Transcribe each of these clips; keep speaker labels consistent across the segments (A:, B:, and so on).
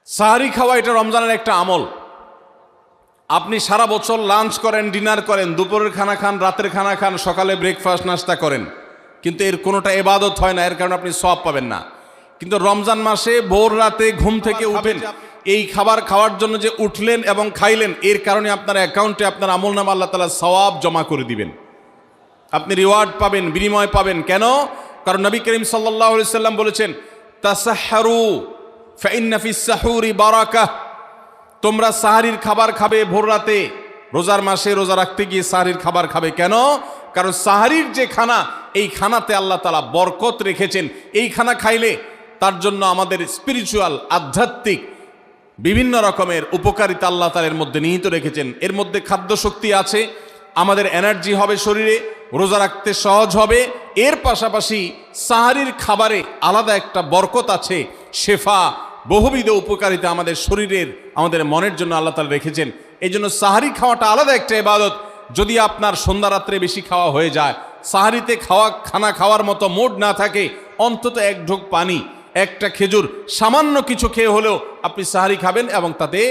A: সাহারি খাওয়া এটা রমজানের একটা আমল। আপনি সারা বছর লাঞ্চ করেন, ডিনার করেন, দুপুরের খানা খান, রাতের খানা খান, সকালে ব্রেকফাস্ট নাস্তা করেন, কিন্তু এর কোনোটা ইবাদত হয় না, এর কারণে আপনি সওয়াব পাবেন না। কিন্তু রমজান মাসে ভোর রাতে ঘুম থেকে উঠেন, এই খাবার খাওয়ার জন্য যে উঠলেন এবং খাইলেন, এর কারণে আপনার অ্যাকাউন্টে আপনার আমলনামা আল্লাহ তাআলা সওয়াব জমা করে দিবেন, আপনি রিওয়ার্ড পাবেন, বিনিময় পাবেন। কেন? কারণ নবী করিম সাল্লাল্লাহু আলাইহি সাল্লাম বলেছেন, তাসাহহারু ফাইন্না ফিস সাহুরি বারাকাহ। তোমরা সাহারির খাবার খাবে ভোর রাতে, রোজার মাসে রোজা রাখতে গিয়ে সাহারির খাবার খাবে। কেন? কারণ সাহারির যে খানা, এই খানাতে আল্লাহ তাআলা বরকত রেখেছেন। এই খানা খাইলে তার জন্য আমাদের স্পিরিচুয়াল, আধ্যাত্মিক বিভিন্ন রকমের উপকারিতা আল্লাহ তাআলা এর মধ্যে নিহিত রেখেছেন। এর মধ্যে খাদ্য শক্তি আছে, আমাদের এনার্জি হবে শরীরে, রোজা রাখতে সহজ হবে। এর পাশাপাশি সাহারির খাবারে আলাদা একটা বরকত আছে, শেফা, বহুবিধ উপকারিতা আমাদের শরীরের, আমাদের মনের জন্য আল্লাহ তাআলা রেখেছেন। এই জন্য সাহারি খাওয়াটা আলাদা একটা ইবাদত। যদি আপনার সন্ধ্যা রাত্রে বেশি খাওয়া হয়ে যায়, সাহারিতে খানা খাওয়ার মতো মুড না থাকে, অন্তত এক ঢোক পানি, একটা খেজুর, সামান্য কিছু খেয়ে হলেও আপনি সাহারি খাবেন এবং তাতে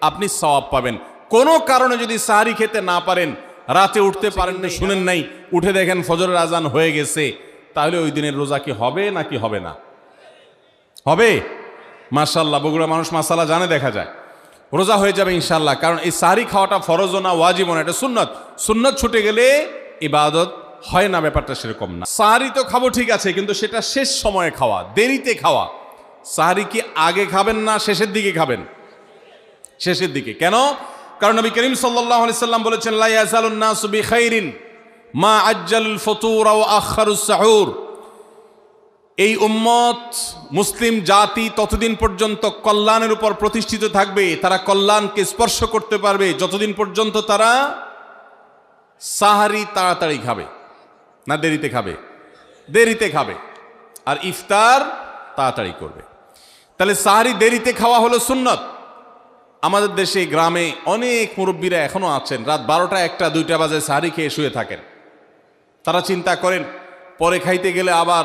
A: আপনি সওয়াব পাবেন। কোনো কারণে যদি সাহারি খেতে না পারেন, রাতে উঠতে পারেন না, শুনেন নাই, উঠে দেখেন ফজরের আজান হয়ে গেছে, তাহলে ওই দিনের রোজা কি হবে নাকি হবে না? হবে। মাশাআল্লাহ, বগুড়া মানুষ মাসালা জানে, দেখা যায় রোজা হয়ে যাবে ইনশাআল্লাহ। কারণ এই সাহারি খাওয়াটা ফরজও না, ওয়াজিবও না, এটা সুন্নত। সুন্নত ছুটে গেলে ইবাদত হয় না, ব্যাপারটা সেরকম না। সাহারি তো খাবো ঠিক আছে, কিন্তু সেটা শেষ সময়ে খাওয়া, দেরিতে খাওয়া। সাহারি কি আগে খাবেন না শেষের দিকে খাবেন? শেষের দিকে। কেন? কারণ নবী করিম সাল্লাল্লাহু আলাইহি সাল্লাম বলেছেন, লা ইয়াজালুন নাসু বিখাইরিন মা আজ্জালুল ফুতুর ওয়া আখারুস সাহুর। এই উম্মত, মুসলিম জাতি ততদিন পর্যন্ত কল্যাণের উপর প্রতিষ্ঠিত থাকবে, তারা কল্যাণকে স্পর্শ করতে পারবে যতদিন পর্যন্ত তারা সাহারি তাড়াতাড়ি খাবে, না দেরিতে খাবে? দেরিতে খাবে। আর ইফতার তাড়াতাড়ি করবে। তাহলে সাহারি দেরিতে খাওয়া হলো সুন্নত। আমাদের দেশে গ্রামে অনেক মুরব্বীরা এখনো আছেন, রাত 12টা, 1টা, 2টা বাজে সাহারি খেয়ে শুয়ে থাকেন। তারা চিন্তা করেন পরে খাইতে গেলে আবার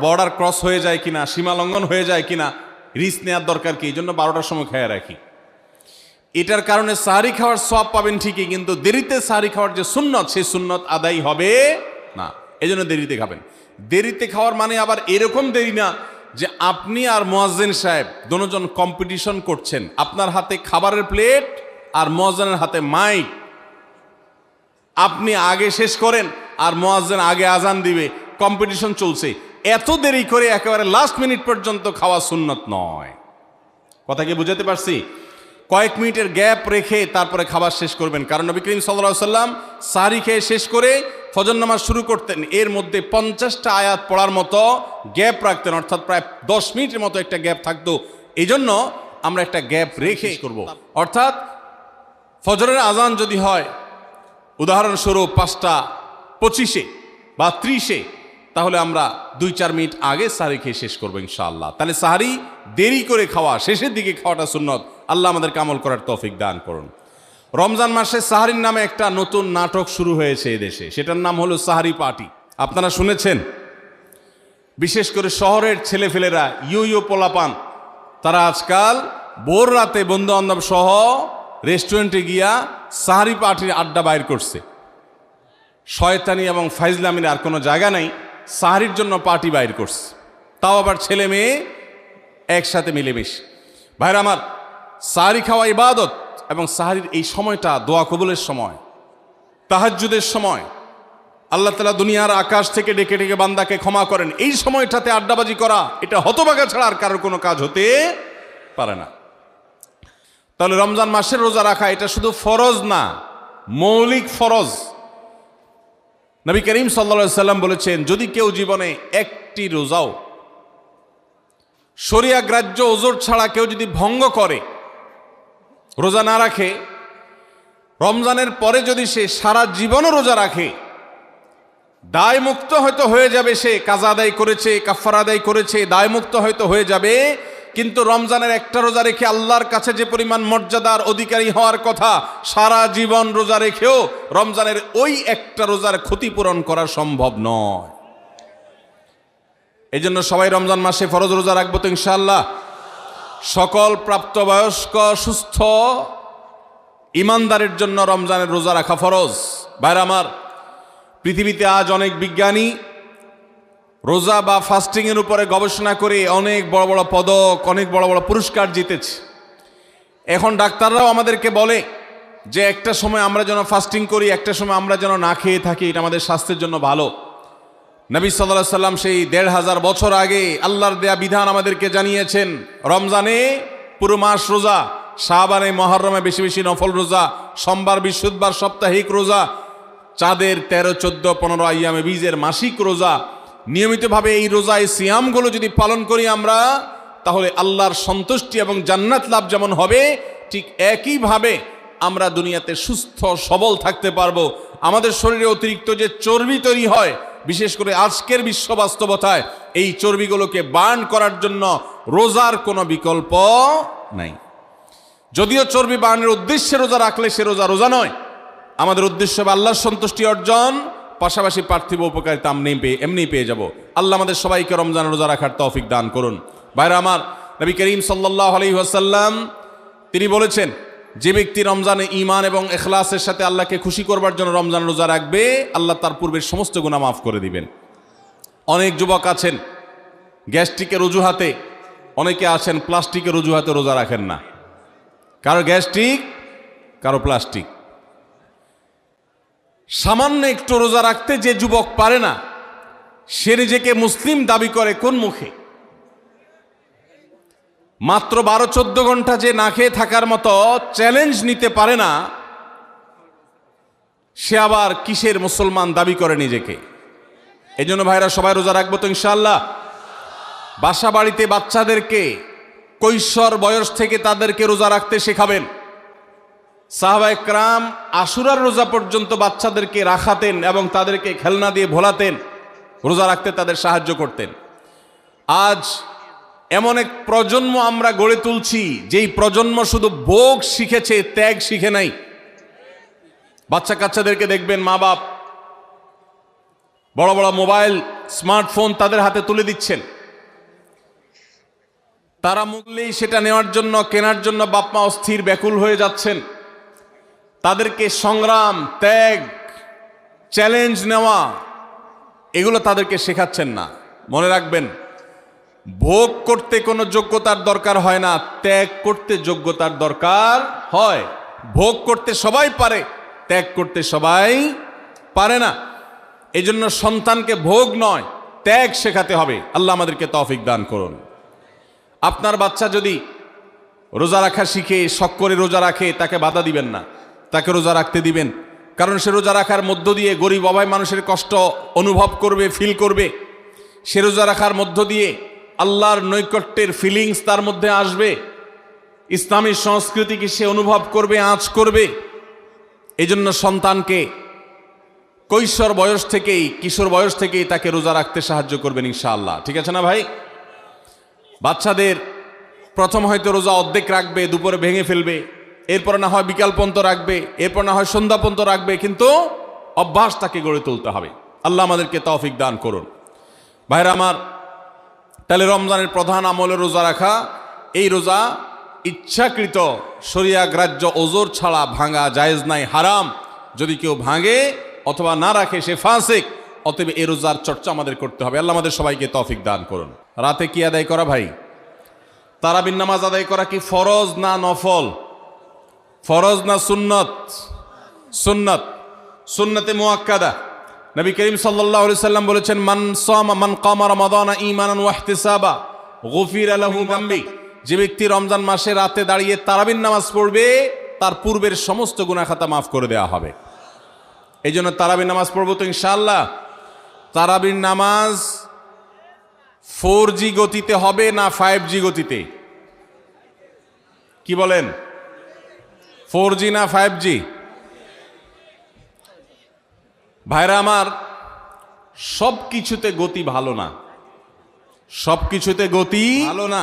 A: বর্ডার ক্রস হয়ে যায় কিনা, সীমা লঙ্ঘন হয়ে যায় কিনা, রিস্ক নেওয়ার দরকার কি, এই জন্য 12টার সময় খেয়ে রাখি। এটার কারণে সাহারি খাওয়ার সওয়াব পাবেন ঠিকই, কিন্তু দেরিতে সাহারি খাওয়ার যে সুন্নত, সেই সুন্নত আদায় হবে না। এই জন্য দেরিতে খাবেন। দেরিতে খাওয়ার মানে আবার এরকম দেরি না যে আপনি আর মুয়াজ্জিন সাহেব দুজন কম্পিটিশন করছেন, আপনার হাতে খাবারের প্লেট আর মুয়াজ্জিনের হাতে মাইক, আপনি আগে শেষ করেন আর মুয়াজ্জিন আগে আজান দিবে, কম্পিটিশন চলছে। এত দেরি করে একেবারে লাস্ট মিনিট পর্যন্ত খাওয়া সুন্নত নয়। কথা কি বুঝাতে পারছি? কয়েক মিনিটের গ্যাপ রেখে তারপরে খাবার শেষ করবেন। কারণ নবী করিম সাল্লাল্লাহু আলাইহি সাল্লাম সাহারি খেয়ে শেষ করে ফজর নামাজ শুরু করতেন, এর মধ্যে 50টা আয়াত পড়ার মতো গ্যাপ রাখতেন, অর্থাৎ প্রায় 10 মিনিটের মতো একটা গ্যাপ থাকতো। এই জন্য আমরা একটা গ্যাপ রেখে করব। অর্থাৎ ফজরের আজান যদি হয় উদাহরণস্বরূপ 5:25 বা 30, তাহলে আমরা 2-4 মিনিট আগে সাহারি খেয়ে শেষ করবো ইনশাআল্লাহ। তাহলে সাহারি দেরি করে খাওয়া, শেষের দিকে খাওয়াটা সুন্নত। আল্লাহ আমাদেরকে আমল করার তৌফিক দান করুন। রমজান মাসে সাহারির নামে একটা নতুন নাটক শুরু হয়েছে এদেশে, সেটার নাম হলো সাহারি পার্টি। আপনারা শুনেছেন? বিশেষ করে শহরের ছেলেফেলেরা, ইউ পোলাপান, তারা আজকাল ভোর রাতে বন্ধু বান্ধব সহ রেস্টুরেন্টে গিয়া সাহারি পার্টির আড্ডা বাইর করছে। শয়তানি এবং ফাইজলামির আর কোনো জায়গা নাই, সাহারির জন্য পার্টি বাইর করছে, তাও আবার ছেলে মেয়ে একসাথে মিলেমিশে। ভাইরা আমার, সাহারি খাওয়া ইবাদত, এবং সাহারির এই সময়টা দোয়া কবুলের সময়, তাহাজ্জুদের সময়। আল্লাহ তাআলা দুনিয়ার আকাশ থেকে ডেকে ডেকে বান্দাকে ক্ষমা করেন। এই সময়টাতে আড্ডাবাজি করা, এটা হতভাগা ছাড়া আর কারোর কোনো কাজ হতে পারে না। তাহলে রমজান মাসের রোজা রাখা এটা শুধু ফরজ না, মৌলিক ফরজ। নবী করিম সাল্লাল্লাহু আলাইহি সাল্লাম বলেছেন, যদি কেউ জীবনে একটি রোজাও শরিয়া গ্রাহ্য ওজর ছাড়া কেউ যদি ভঙ্গ করে, রোজা না রাখে, রমজানের পরে যদি সে সারা জীবনও রোজা রাখে, দায়মুক্ত হয়তো হয়ে যাবে, সে কাজা আদায় করেছে, কাফারা আদায় করেছে, দায়মুক্ত হয়তো হয়ে যাবে। কিন্তু রমজানের একটা রোজা রেখে আল্লাহর কাছে যে পরিমাণ মর্যাদার অধিকারী হওয়ার কথা, সারা জীবন রোজা রেখেও রমজানের ওই একটা রোজার ক্ষতিপূরণ করা সম্ভব নয়। এই জন্য সবাই রমজান মাসে ফরজ রোজা রাখবো তো ইনশাআল্লাহ। সকল প্রাপ্তবয়স্ক সুস্থ ইমানদারের জন্য রমজানের রোজা রাখা ফরজ। ভাইরা আমার, পৃথিবীতে আজ অনেক বিজ্ঞানী রোজা বা ফাস্টিং এর উপরে গবেষণা করে অনেক বড় বড় পদক, অনেক বড় বড় পুরস্কার জিতেছে। এখন ডাক্তাররাও আমাদেরকে বলে যে একটা সময় আমরা যেন ফাস্টিং করি, একটা সময় আমরা যেন না খেয়ে থাকি, এটা আমাদের স্বাস্থ্যের জন্য ভালো। নবী সাল্লাল্লাহু আলাইহি সাল্লাম সেই ১৫০০ বছর আগে আল্লাহর দেয়া বিধান আমাদেরকে জানিয়েছেন। রমজানে পুরো মাস রোজা, শাবানে মুহররমে বেশি বেশি নফল রোজা, সোমবার বৃহস্পতিবার সাপ্তাহিক রোজা, চাঁদের ১৩, ১৪, ১৫ আইয়ামে বীজের মাসিক রোজা। নিয়মিতভাবে এই রোজা, এই সিয়ামগুলো যদি পালন করি আমরা, তাহলে আল্লাহর সন্তুষ্টি এবং জান্নাত লাভ যেমন হবে, ঠিক একইভাবে আমরা দুনিয়াতে সুস্থ সবল থাকতে পারবো। আমাদের শরীরে অতিরিক্ত যে চর্বি তৈরি হয়, বিশেষ করে আজকের বিশ্ব বাস্তবতায়, এই চর্বিগুলোকে বার্ন করার জন্য রোজার কোনো বিকল্প নাই। যদিও চর্বি বার্নের উদ্দেশ্যে রোজা রাখলে সে রোজা রোজা নয়। আমাদের উদ্দেশ্য হবে আল্লাহর সন্তুষ্টি অর্জন, পাশাপাশি পার্থিব উপকারিতা এমনি পেয়ে যাব। আল্লাহ আমাদের সবাইকে রমজান রোজা রাখার তৌফিক দান করুন। ভাইরা আমার, নবী করিম সাল্লাল্লাহু আলাইহি ওয়াসাল্লাম তিনি বলেছেন, যে ব্যক্তি রমজানে ঈমান এবং ইখলাসের সাথে আল্লাহকে খুশি করবার জন্য রমজান রোজা রাখবে, আল্লাহ তার পূর্বের সমস্ত গুনাহ মাফ করে দিবেন। অনেক যুবক আছেন গ্যাস্ট্রিকের অজুহাতে, অনেকে আছেন প্লাস্টিকের অজুহাতে রোজা রাখেন না। কারো গ্যাস্ট্রিক, কারো প্লাস্টিক। সামান্য একটু রোজা রাখতে যে যুবক পারে না, সে নিজেকে মুসলিম দাবি করে কোন মুখে? মাত্র ১২-১৪ ঘন্টা যে না খেয়ে থাকার মতো চ্যালেঞ্জ নিতে পারে না, সে আবার কিসের মুসলমান দাবি করে নিজেকে? এই জন্য ভাইরা, সবাই রোজা রাখবো তো ইনশাআল্লাহ। বাসা বাড়িতে বাচ্চাদেরকে কৈশোর বয়স থেকে তাদেরকে রোজা রাখতে শেখাবেন। সাহাবায়ে কেরাম আশুরার রোজা পর্যন্ত বাচ্চাদেরকে রাখাতেন এবং তাদেরকে খেলনা দিয়ে ভোলাতেন, রোজা রাখতে তাদের সাহায্য করতেন। আজ এমন এক প্রজন্ম আমরা গড়ে তুলছি, যেই প্রজন্ম শুধু ভোগ শিখেছে, ত্যাগ শিখে নাই। বাচ্চা কাচ্চাদেরকে দেখবেন মা বাপ বড় বড় মোবাইল, স্মার্টফোন তাদের হাতে তুলে দিচ্ছেন। তারা মূল্যেই সেটা নেওয়ার জন্য, কেনার জন্য বাপ মা অস্থির ব্যাকুল হয়ে যাচ্ছেন। তাদেরকে সংগ্রাম, ত্যাগ, চ্যালেঞ্জ নেওয়া, এগুলো তাদেরকে শেখাচ্ছেন না। মনে রাখবেন, ভোগ করতে কোনো যোগ্যতার দরকার হয় না, ত্যাগ করতে যোগ্যতার দরকার হয়। ভোগ করতে সবাই পারে, ত্যাগ করতে সবাই পারে না। এই জন্য সন্তানকে ভোগ নয়, ত্যাগ শেখাতে হবে। আল্লাহ আমাদেরকে তৌফিক দান করুন। আপনার বাচ্চা যদি রোজা রাখা শিখে, শখ করে রোজা রাখে, তাকে বাধা দিবেন না, তাকে রোজা রাখতে দিবেন। কারণ সে রোজা রাখার মধ্য দিয়ে গরিব অভাবী মানুষের কষ্ট অনুভব করবে, ফিল করবে। সে রোজা রাখার মধ্য দিয়ে আল্লাহর নৈকট্যের ফিলিংস তার মধ্যে আসবে, ইসলামী সংস্কৃতিকে সে অনুভব করবে, আঁচ করবে। এই জন্য সন্তানকে কৈশোর বয়স থেকেই, কিশোর বয়স থেকেই তাকে রোজা রাখতে সাহায্য করবেন ইনশাআল্লাহ। ঠিক আছে না ভাই? বাচ্চাদের প্রথম হয়তো রোজা অর্ধেক রাখবে, দুপুরে ভেঙে ফেলবে, এরপর না হয় বিকাল পর্যন্ত রাখবে, এরপর না হয় সন্ধ্যা পর্যন্ত রাখবে, কিন্তু অভ্যাস তাকে গড়ে তুলতে হবে। আল্লাহ আমাদেরকে তৌফিক দান করুন। ভাইরা আমার, তাহলে রমজানের প্রধান আমলে রোজা রাখা। এই রোজা ইচ্ছাকৃত শরিয়া গ্রাহ্য ওজর ছাড়া ভাঙা জায়েজ নাই, হারাম। যদি কেউ ভাঙে অথবা না রাখে সে ফাসিক। অতএব এই রোজার চর্চা আমাদের করতে হবে। আল্লাহ আমাদের সবাইকে তৌফিক দান করুন। রাতে কি আদায় করা ভাই? তারাবির নামাজ আদায় করা কি ফরজ না নফল? ফরজ না সুন্নত? সুন্নত, সুন্নতে মুআক্কাদা। নবী করিম সাল্লাল্লাহু আলাইহি সাল্লাম বলেছেন, মান কামা রমাদানা ঈমানান ওয়া ইহতিসাবা গুফিরা লাহু যামবি। যে ব্যক্তি রমজান মাসে রাতে দাঁড়িয়ে তারাবির নামাজ পড়বে, তার পূর্বের সমস্ত গুনাহ খাতা মাফ করে দেওয়া হবে। এই জন্য তারাবির নামাজ পড়বো তো ইনশাআল্লাহ। তারাবির নামাজ 4G গতিতে হবে না 5G গতিতে? কি বলেন? 4G না 5G? ভাইরা আমার, সব কিছুতে গতি ভালো না, সব কিছুতে গতি ভালো না।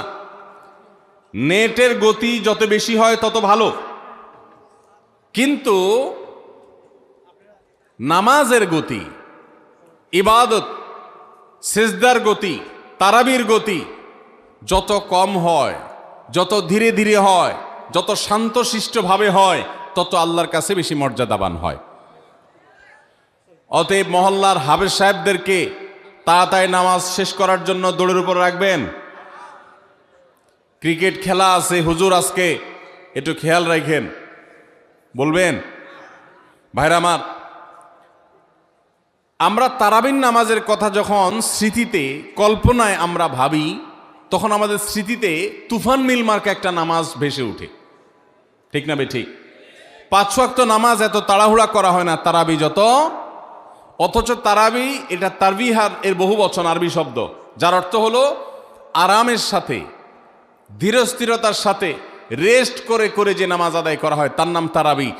A: নেটের গতি যত বেশি হয় তত ভালো, কিন্তু নামাজের গতি, ইবাদত, সিজদার গতি, তারাবির গতি যত কম হয়, যত ধীরে ধীরে হয়, যত শান্তশিষ্টভাবে হয়, তত আল্লাহর কাছে বেশি মর্যাদাবান হয়। অতএব মহল্লার হাফেজ সাহেবদেরকে তাড়াতাড়ি নামাজ শেষ করার জন্য দৌড়ের উপর রাখবেন। ক্রিকেট খেলা আছে হুজুর, আজকে একটু খেয়াল রাখেন, বলবেন। ভাইরা আমার, আমরা তারাবির নামাজের কথা যখন স্মৃতিতে কল্পনায় আমরা ভাবি, তখন আমাদের স্মৃতিতে তুফান মিল মার্কা একটা নামাজ ভেসে উঠে, ঠিক না বেঠিক? 5 ওয়াক্ত নামাজ এত তাড়াহুড়া করা হয় না তারাবি যত। অথচ তারাবি এটা তারবিহার এর বহু বচন, আরবি শব্দ, যার অর্থ হলো আরামের সাথে, ধীরস্থিরতার সাথে, রেস্ট করে করে যে নামাজ আদায় করা হয় তার নাম তারাবি।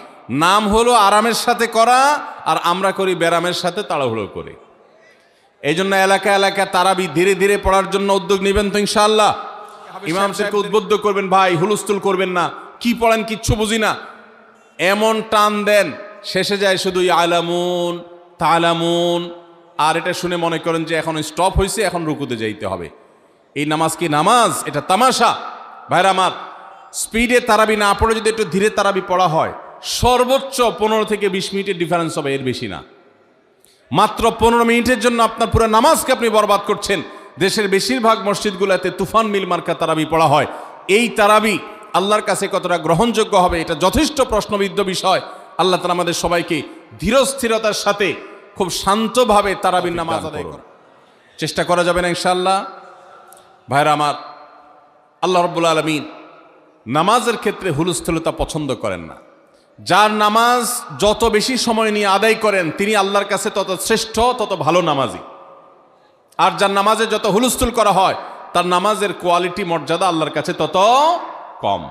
A: নাম হলো আরামের সাথে করা, আর আমরা করি ব্যারামের সাথে তাড়াহুড়ো করে। এই জন্য এলাকা এলাকা তারাবি ধীরে ধীরে পড়ার জন্য উদ্যোগ নেবেন তো ইনশাআল্লাহ। ইমাম সাহেবকে উদ্বুদ্ধ করবেন, ভাই হুলস্থুল করবেন না, কি পড়েন কিচ্ছু বুঝি না, এমন টান দেন শেষে যায় শুধু আলামুন তালামুন, আর এটা শুনে মনে করেন যে এখন স্টপ হয়েছে, এখন রুকুতে যাইতে হবে। এই নামাজ কি নামাজ? এটা তামাশা। ভাইরা আমার, স্পিডে তারাবি না পড়ে যদি একটু ধীরে তারাবি পড়া হয়, সর্বোচ্চ 15 থেকে 20 মিনিটের ডিফারেন্স হবে, এর বেশি না। মাত্র 15 মিনিটের জন্য আপনার পুরো নামাজকে আপনি বরবাদ করছেন। দেশের বেশিরভাগ মসজিদগুলোতে তুফান মিল মার্কা তারাবি পড়া হয়। এই তারাবি আল্লাহর কাছে কতটা গ্রহণযোগ্য হবে, এটা যথেষ্ট প্রশ্নবিদ্ধ বিষয়। আল্লাহ তাআলা আমাদের সবাইকে ধীরস্থিরতার সাথে খুব শান্তভাবে তারাবির নামাজ আদায় করার চেষ্টা করা যাবে না ইনশাআল্লাহ। ভাইরা আমার, আল্লাহ রাব্বুল আলামিন নামাজের ক্ষেত্রে হুলস্থুলতা পছন্দ করেন না। যার নামাজ যত বেশি সময় নিয়ে আদায় করেন তিনি আল্লাহর কাছে তত শ্রেষ্ঠ, তত ভালো নামাজি। আর যার নামাজে যত হুলস্থুল করা হয় তার নামাজের কোয়ালিটি, মর্যাদা আল্লাহর কাছে তত কম।